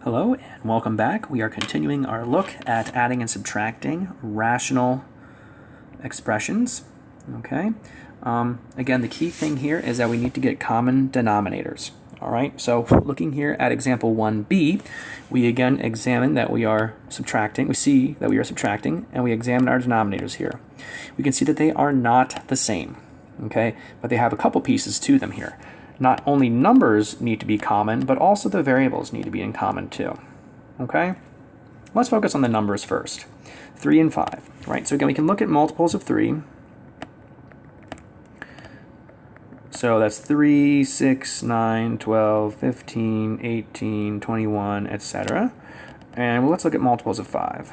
Hello and welcome back. We are continuing our look at adding and subtracting rational expressions. Okay. Again, the key thing here is that we need to get common denominators. All right. So looking here at example 1b, we again examine that we are subtracting. We see that we are subtracting, and we examine our denominators here. We can see that they are not the same. Okay, but they have a couple pieces to them here. Not only numbers need to be common, but also the variables need to be in common too. Okay? Let's focus on the numbers first. 3 and 5. Right? So again, we can look at multiples of 3. So that's 3, 6, 9, 12, 15, 18, 21, etc. And let's look at multiples of 5.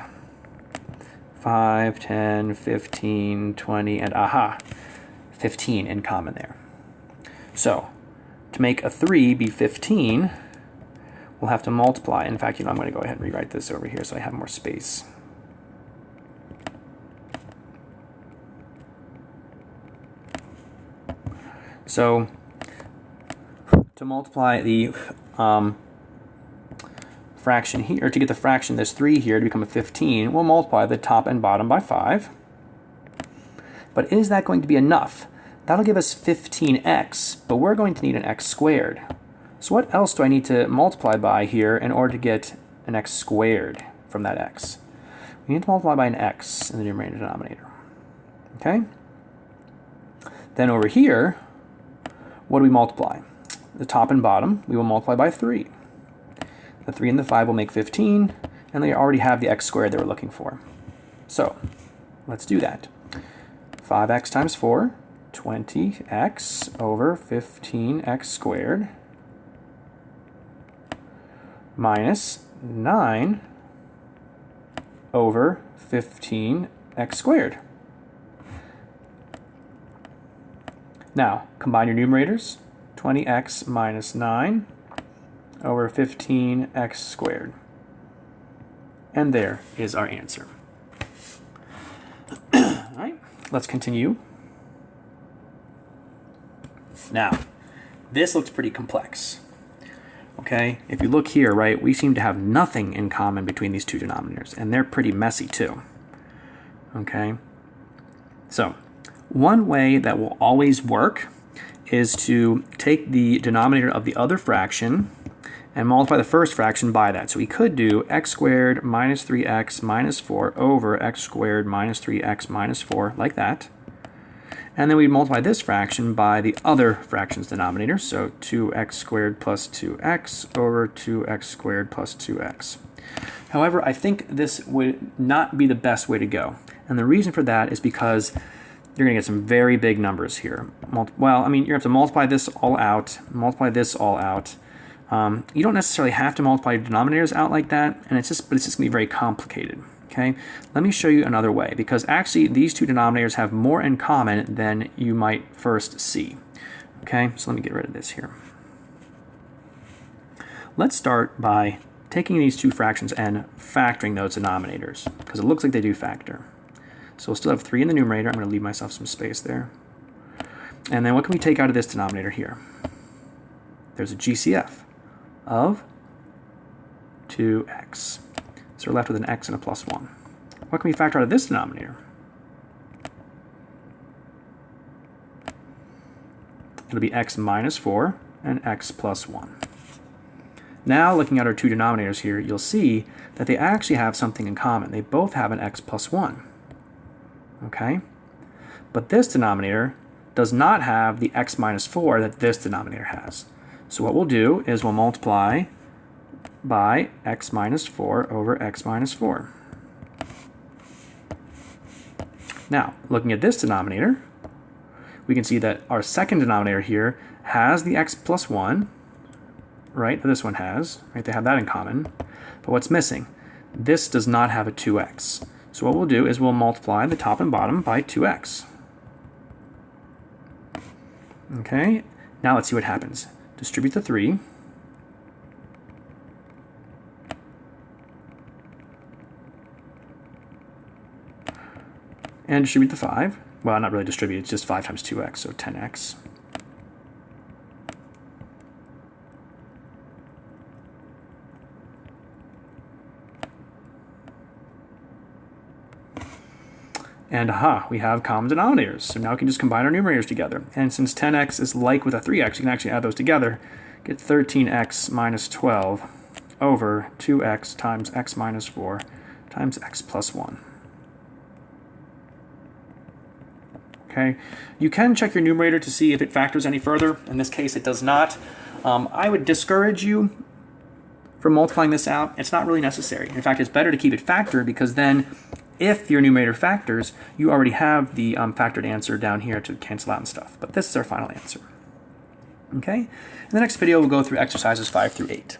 5, 10, 15, 20, and aha, 15 in common there. So, to make a 3 be 15, we'll have to multiply. In fact, I'm going to go ahead and rewrite this over here so I have more space. So, to multiply the fraction here, or to get the fraction, this 3 here, to become a 15, we'll multiply the top and bottom by 5. But is that going to be enough? That'll give us 15x, but we're going to need an x squared. So what else do I need to multiply by here in order to get an x squared from that x? We need to multiply by an x in the numerator and denominator. Okay? Then over here, what do we multiply? The top and bottom, we will multiply by 3. The 3 and the 5 will make 15, and they already have the x squared they were looking for. So, let's do that. 5x times 4. 20x over 15x squared minus 9 over 15x squared. Now, combine your numerators. 20x minus 9 over 15x squared. And there is our answer. All right, let's continue. Now, this looks pretty complex. Okay, if you look here, right, we seem to have nothing in common between these two denominators, and they're pretty messy too. Okay, so one way that will always work is to take the denominator of the other fraction and multiply the first fraction by that. So we could do x squared minus 3x minus 4 over x squared minus 3x minus 4, like that. And then we multiply this fraction by the other fraction's denominator, so 2x squared plus 2x over 2x squared plus 2x. However, I think this would not be the best way to go. And the reason for that is because you're going to get some very big numbers here. Well, I mean, you have to multiply this all out, multiply this all out. You don't necessarily have to multiply your denominators out like that, and but it's just going to be very complicated. Okay, let me show you another way, because actually these two denominators have more in common than you might first see. Okay, so let me get rid of this here. Let's start by taking these two fractions and factoring those denominators, because it looks like they do factor. So we'll still have 3 in the numerator. I'm going to leave myself some space there. And then what can we take out of this denominator here? There's a GCF of 2x. So we're left with an x and a plus 1. What can we factor out of this denominator? It'll be x minus 4 and x plus 1. Now, looking at our two denominators here, you'll see that they actually have something in common. They both have an x plus 1. Okay? But this denominator does not have the x minus 4 that this denominator has. So what we'll do is we'll multiply by x minus 4 over x minus 4. Now, looking at this denominator, we can see that our second denominator here has the x plus 1, right, that this one has, right, they have that in common, but what's missing? This does not have a 2x. So what we'll do is we'll multiply the top and bottom by 2x. Okay, now let's see what happens. Distribute the 3. And distribute the 5. Well, not really distribute, it's just 5 times 2x, so 10x. And aha, we have common denominators. So now we can just combine our numerators together. And since 10x is like with a 3x, you can actually add those together. Get 13x minus 12 over 2x times x minus 4 times x plus 1. Okay, you can check your numerator to see if it factors any further. In this case, it does not. I would discourage you from multiplying this out. It's not really necessary. In fact, it's better to keep it factored because then if your numerator factors, you already have the factored answer down here to cancel out and stuff. But this is our final answer. Okay, in the next video, we'll go through exercises 5 through 8.